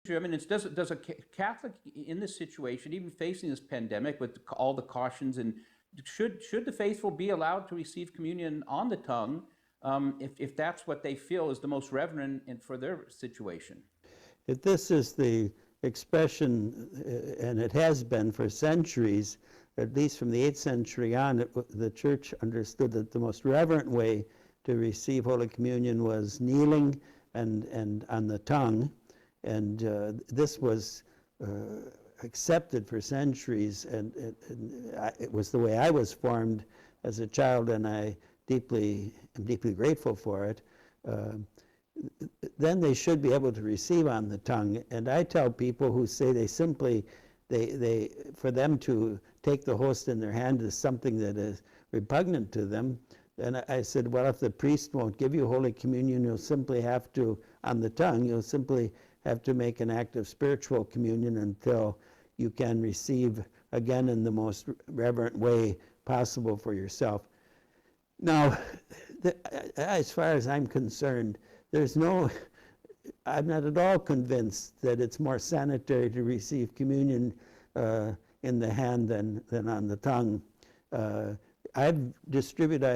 Your Eminence, does a Catholic in this situation, even facing this pandemic with all the cautions, and should the faithful be allowed to receive communion on the tongue if that's what they feel is the most reverent and for their situation? If this is the expression, and it has been for centuries, at least from the 8th century on, the Church understood that the most reverent way to receive Holy Communion was kneeling and on the tongue. And this was accepted for centuries, and it was the way I was formed as a child, and I am deeply grateful for it. Then they should be able to receive on the tongue. And I tell people who say for them to take the host in their hand is something that is repugnant to them. And I said, well, if the priest won't give you Holy Communion, you'll simply have to, on the tongue, you'll simply have to make an act of spiritual communion until you can receive again in the most reverent way possible for yourself. Now, as far as I'm concerned, I'm not at all convinced that it's more sanitary to receive communion in the hand than on the tongue. I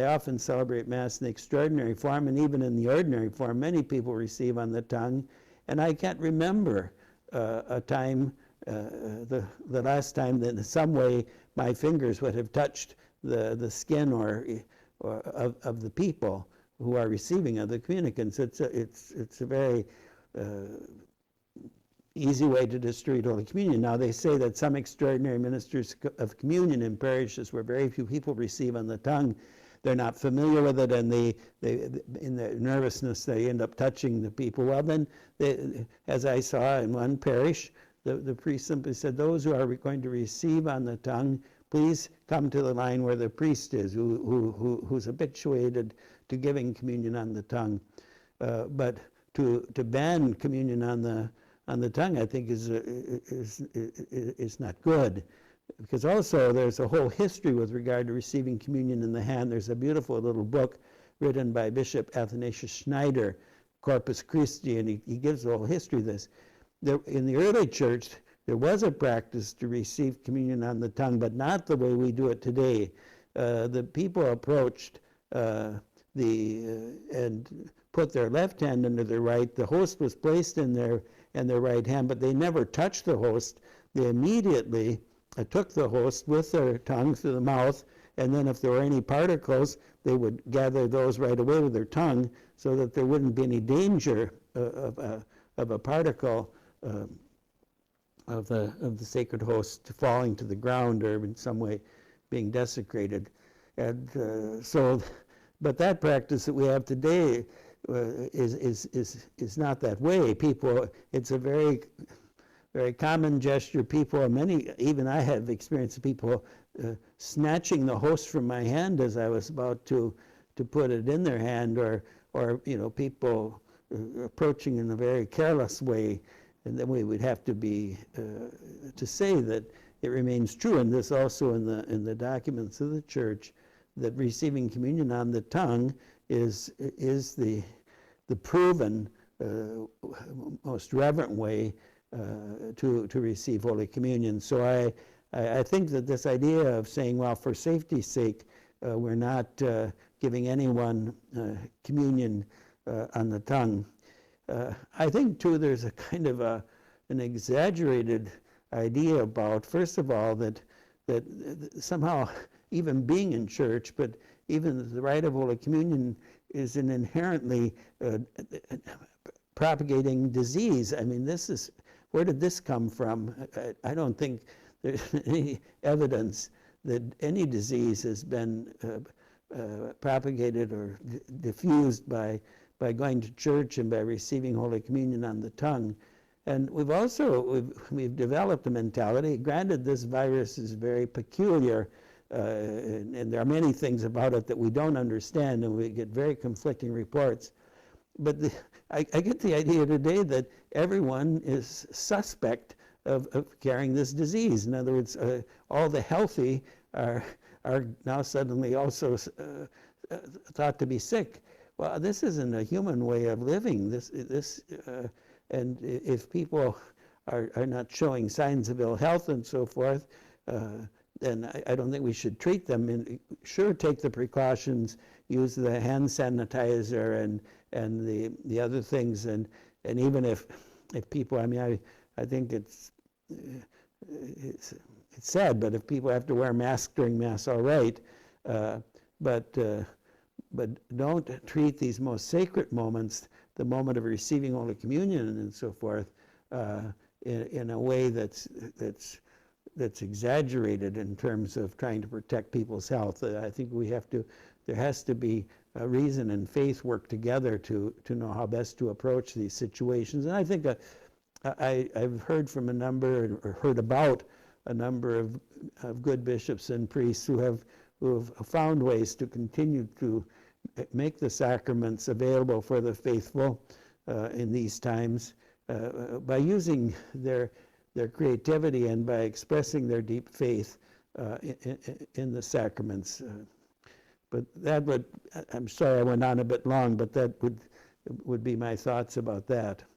often celebrate Mass in the extraordinary form, and even in the ordinary form, many people receive on the tongue. And I can't remember a time, the last time that in some way my fingers would have touched the skin or of the people who are receiving of the communicants. It's a very easy way to distribute Holy Communion. Now they say that some extraordinary ministers of communion in parishes where very few people receive on the tongue, they're not familiar with it, and they in their nervousness they end up touching the people. Well then, as I saw in one parish, the priest simply said, those who are going to receive on the tongue, please come to the line where the priest is, who's habituated to giving communion on the tongue. But to ban communion on the tongue, I think is not good. Because also there's a whole history with regard to receiving communion in the hand. There's a beautiful little book written by Bishop Athanasius Schneider, Corpus Christi, and he gives a whole history of this. In the early church, there was a practice to receive communion on the tongue, but not the way we do it today. The people approached and put their left hand under their right. The host was placed in their right hand, but they never touched the host. They immediately took the host with their tongue through the mouth, and then if there were any particles, they would gather those right away with their tongue so that there wouldn't be any danger of a particle of the sacred host falling to the ground or in some way being desecrated. And but that practice that we have today is not that way. It's a very common gesture. Even I have experienced people snatching the host from my hand as I was about to put it in their hand, or people approaching in a very careless way. And then we would have to be to say that it remains true, and this also in the documents of the Church, that receiving communion on the tongue is the proven most reverent way to receive Holy Communion. So I think that this idea of saying, well, for safety's sake, we're not giving anyone communion on the tongue. I think, too, there's a kind of an exaggerated idea about, first of all, that somehow even being in church, but even the rite of Holy Communion is an inherently propagating disease. I mean, where did this come from? I don't think there's any evidence that any disease has been propagated or diffused by going to church and by receiving Holy Communion on the tongue. And we've developed a mentality. Granted, this virus is very peculiar, and there are many things about it that we don't understand, and we get very conflicting reports. But I get the idea today that everyone is suspect of carrying this disease. In other words, all the healthy are now suddenly also thought to be sick. Well, this isn't a human way of living. And if people are not showing signs of ill health and so forth, then I don't think we should treat them. And sure, take the precautions, use the hand sanitizer and the other things, and even if people, I mean, I think it's sad, but if people have to wear masks during Mass, all right, but don't treat these most sacred moments, the moment of receiving Holy Communion and so forth, in a way that's exaggerated in terms of trying to protect people's health. I think there has to be reason and faith work together to know how best to approach these situations. And I think I've heard from a number, or heard about a number of good bishops and priests who have found ways to continue to make the sacraments available for the faithful in these times by using their creativity and by expressing their deep faith in the sacraments. But that would, I'm sorry I went on a bit long, but that would be my thoughts about that.